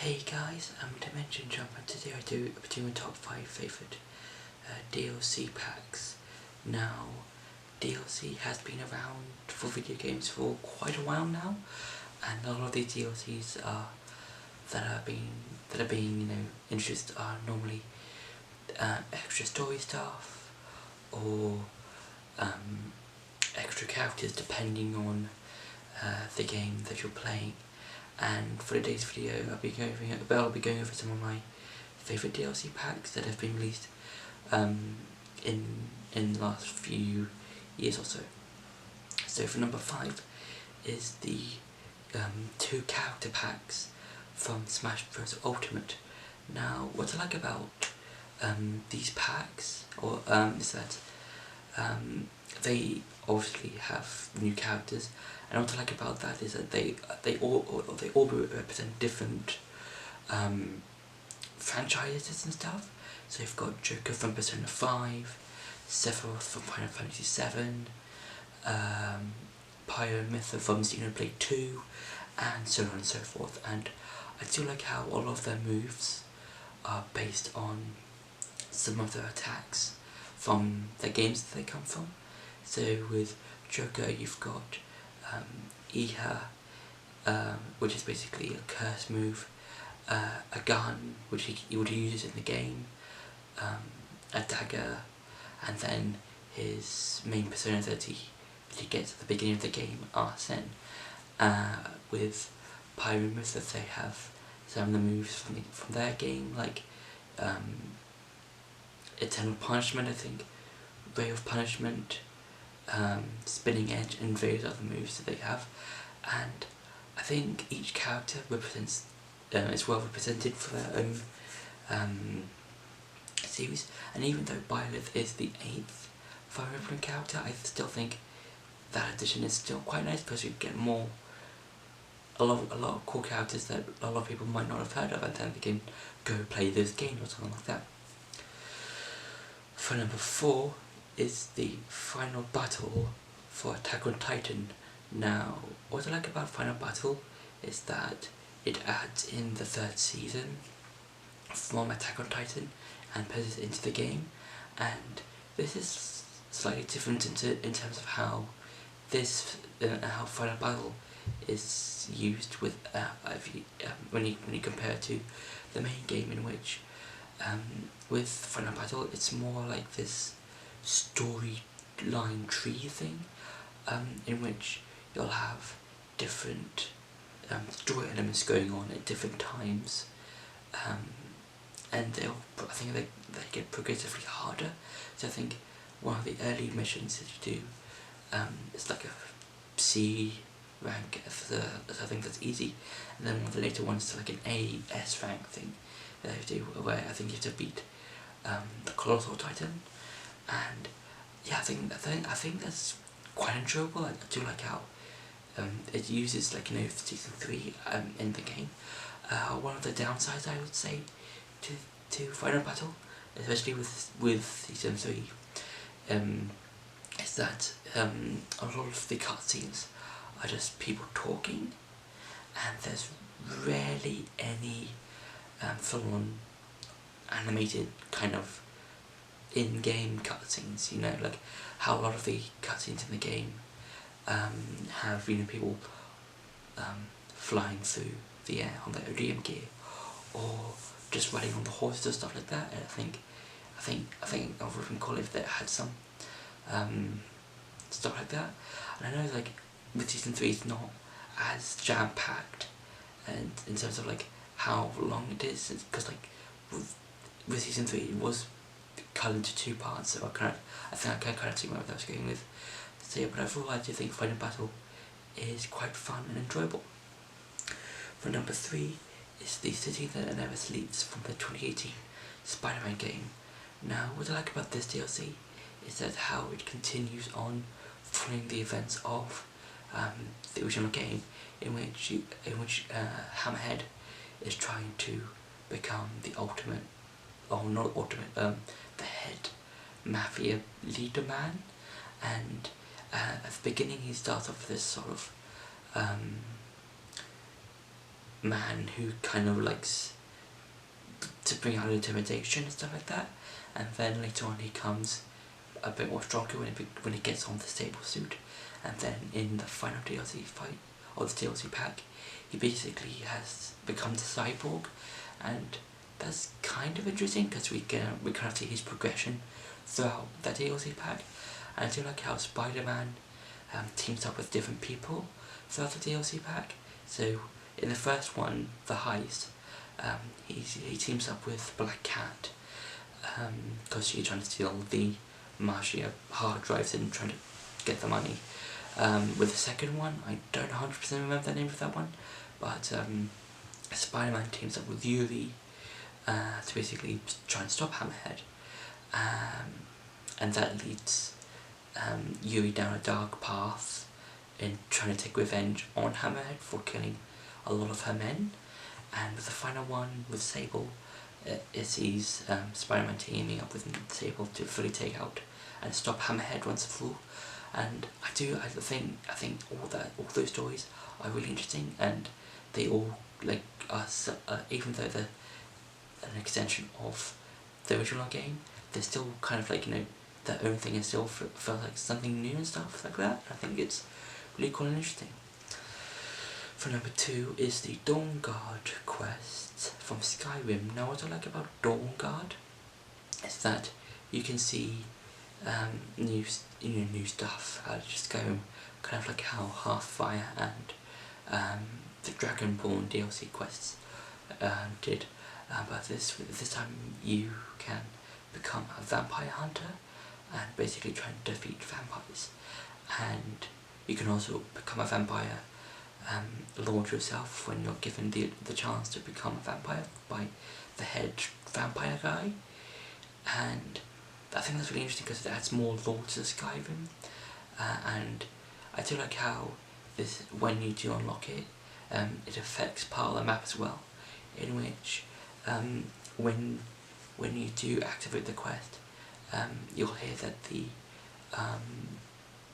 Hey guys, I'm Dimension Jump, and today I do my top 5 favourite DLC packs. Now, DLC has been around for video games for quite a while now, and a lot of these DLCs that are being introduced are normally extra story stuff or extra characters depending on the game that you're playing. And for today's video, I'll be going over some of my favourite DLC packs that have been released in the last few years or so. So for number 5 is the 2 character packs from Smash Bros. Ultimate. Now, what I like about these packs is that they obviously have new characters, and what I like about that is that they all represent different franchises and stuff. So you've got Joker from Persona 5, Sephiroth from Final Fantasy 7, Pyro from Xenoblade 2, and so on and so forth. And I do like how all of their moves are based on some of their attacks from the games that they come from. So with Joker, you've got Iha, which is basically a curse move, a gun, which he would use in the game, a dagger, and then his main persona that he gets at the beginning of the game, Arsene. With Pyromancer, they have some of the moves from their game, like Eternal Punishment, I think, Ray of Punishment, Spinning Edge, and various other moves that they have. And I think each character represents is well represented for their own series. And even though Ballad is the 8th Fire Emblem character, I still think that addition is still quite nice, because you get a lot of cool characters that a lot of people might not have heard of, and then they can go play those games or something like that. For number 4 is the final battle for Attack on Titan. Now, what I like about Final Battle is that it adds in the 3rd season from Attack on Titan and puts it into the game, and this is slightly different in terms of how how Final Battle is used with when you compare it to the main game, in which with Final Battle it's more like this storyline tree thing, in which you'll have different story elements going on at different times, and I think they get progressively harder. So I think one of the early missions that you do is like a C rank, so I think that's easy, and then one of the later ones is like an AS rank thing that you do, where I think you have to beat the Colossal Titan. And yeah, I think that's quite enjoyable. I do like how it uses, like, season 3 in the game. One of the downsides, I would say, to Final Battle, especially with season 3, is that a lot of the cutscenes are just people talking, and there's rarely any full-on animated kind of in-game cutscenes, like how a lot of the cutscenes in the game have people flying through the air on their ODM gear, or just riding on the horses or stuff like that. And I think I would even call it that had some stuff like that. And I know, like, with season 3 it's not as jam-packed, and in terms of like how long it is, because like with season 3 it was cut into 2 parts, so I think I can kind of see where I was going with. So yeah, but overall I do think Final Battle is quite fun and enjoyable. For number 3 is the City That Never Sleeps from the 2018 Spider-Man game. Now, what I like about this DLC is that how it continues on following the events of the original game, in which Hammerhead is trying to become the ultimate, or not ultimate, the head mafia leader man. And at the beginning he starts off with this sort of man who kind of likes to bring out intimidation and stuff like that, and then later on he comes a bit more stronger when he gets on the stable suit, and then in the final DLC fight, or the DLC pack, he basically has become the cyborg, and that's kind of interesting because we kind of see his progression throughout that DLC pack. And I do like how Spider-Man teams up with different people throughout the DLC pack. So in the first one, the heist, he teams up with Black Cat because she's trying to steal the Marcia hard drives and trying to get the money. With the second one, I don't 100% remember the name of that one, but Spider-Man teams up with Yuri to basically try and stop Hammerhead, and that leads Yuri down a dark path in trying to take revenge on Hammerhead for killing a lot of her men. And with the final one with Sable, it sees Spider-Man teaming up with Sable to fully take out and stop Hammerhead once and for all. And I think all those stories are really interesting, and they all like are even though they're an extension of the original game, they're still kind of like, you know, their own thing, and still feel like something new and stuff like that. I think it's really cool and interesting. For number 2 is the Dawnguard quest from Skyrim. Now what I like about Dawnguard is that you can see new stuff out of Skyrim, kind of like how Hearthfire and the Dragonborn DLC quests did. But this time you can become a vampire hunter and basically try and defeat vampires. And you can also become a vampire, launch yourself when you're given the chance to become a vampire by the head vampire guy. And I think that's really interesting because it adds more lore to Skyrim, and I do like how this, when you do unlock it, it affects part of the map as well, in which when you do activate the quest, you'll hear that the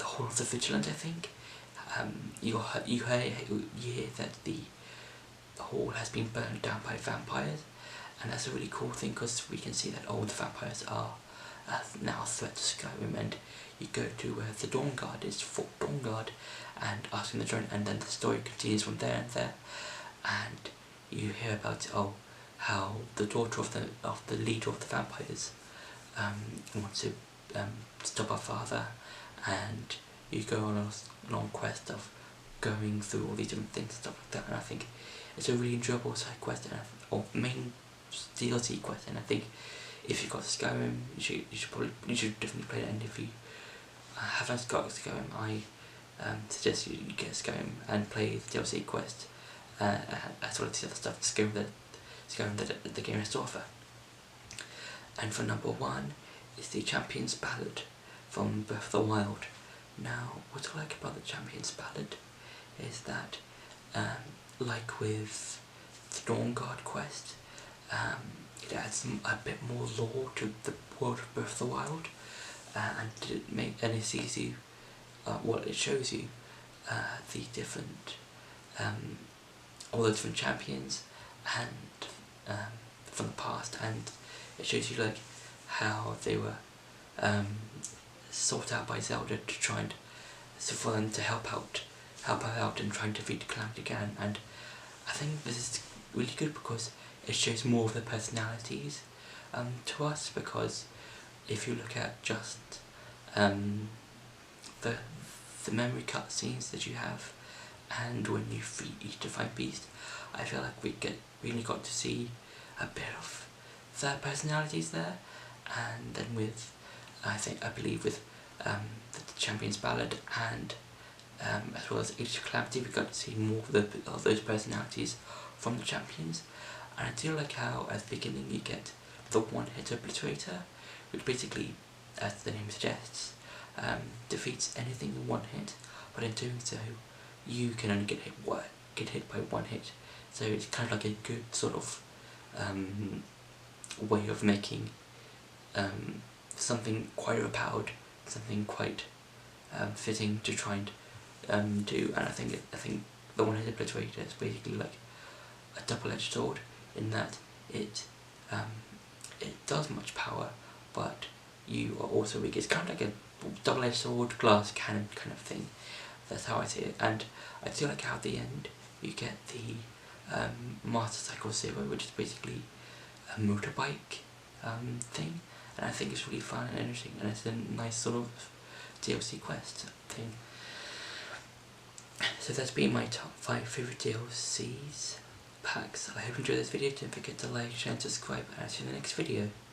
Hall of the Vigilant, I think, you hear that the hall has been burned down by vampires, and that's a really cool thing because we can see that all the vampires are now a threat to Skyrim, and you go to where the Dawnguard is, Fort Dawnguard, and ask him the drone, and then the story continues from there and there, and you hear about how the daughter of the leader of the vampires wants to stop her father, and you go on a long quest of going through all these different things and stuff like that. And I think it's a really enjoyable side quest or main DLC quest, and I think if you've got Skyrim, you should definitely play it. And if you haven't got Skyrim, I suggest you get Skyrim and play the DLC quest as well as the other stuff Skyrim that the game has to offer. And for number 1 is the Champion's Ballad from Breath of the Wild. Now, what I like about the Champion's Ballad is that, like with the Dawnguard quest, it adds a bit more lore to the world of Breath of the Wild, and it sees you, it shows you the different, all the different champions and from the past, and it shows you like how they were sought out by Zelda to try and for them to help her out and trying to defeat Calamity Ganon. And I think this is really good because it shows more of their personalities to us, because if you look at just the memory cutscenes that you have, and when you free each divine beast, I feel like we really got to see a bit of their personalities there. And then with I believe with the Champion's Ballad and as well as Age of Calamity, we got to see more of those personalities from the champions. And I do like how at the beginning you get the one-hit obliterator, which basically, as the name suggests, defeats anything in one hit, but in doing so you can only get hit by one hit. So it's kind of like a good sort of way of making something quite overpowered, something quite fitting to try and do. And I think the one-hit obliterator is basically like a double-edged sword in that it does much power, but you are also weak. It's kind of like a double-edged sword, glass cannon kind of thing. That's how I see it. And I feel like how at the end you get the Master Cycle Zero, which is basically a motorbike thing, and I think it's really fun and interesting, and it's a nice sort of DLC quest thing. So that's been my top 5 favourite DLCs packs. I hope you enjoyed this video. Don't forget to like, share and subscribe, and I'll see you in the next video.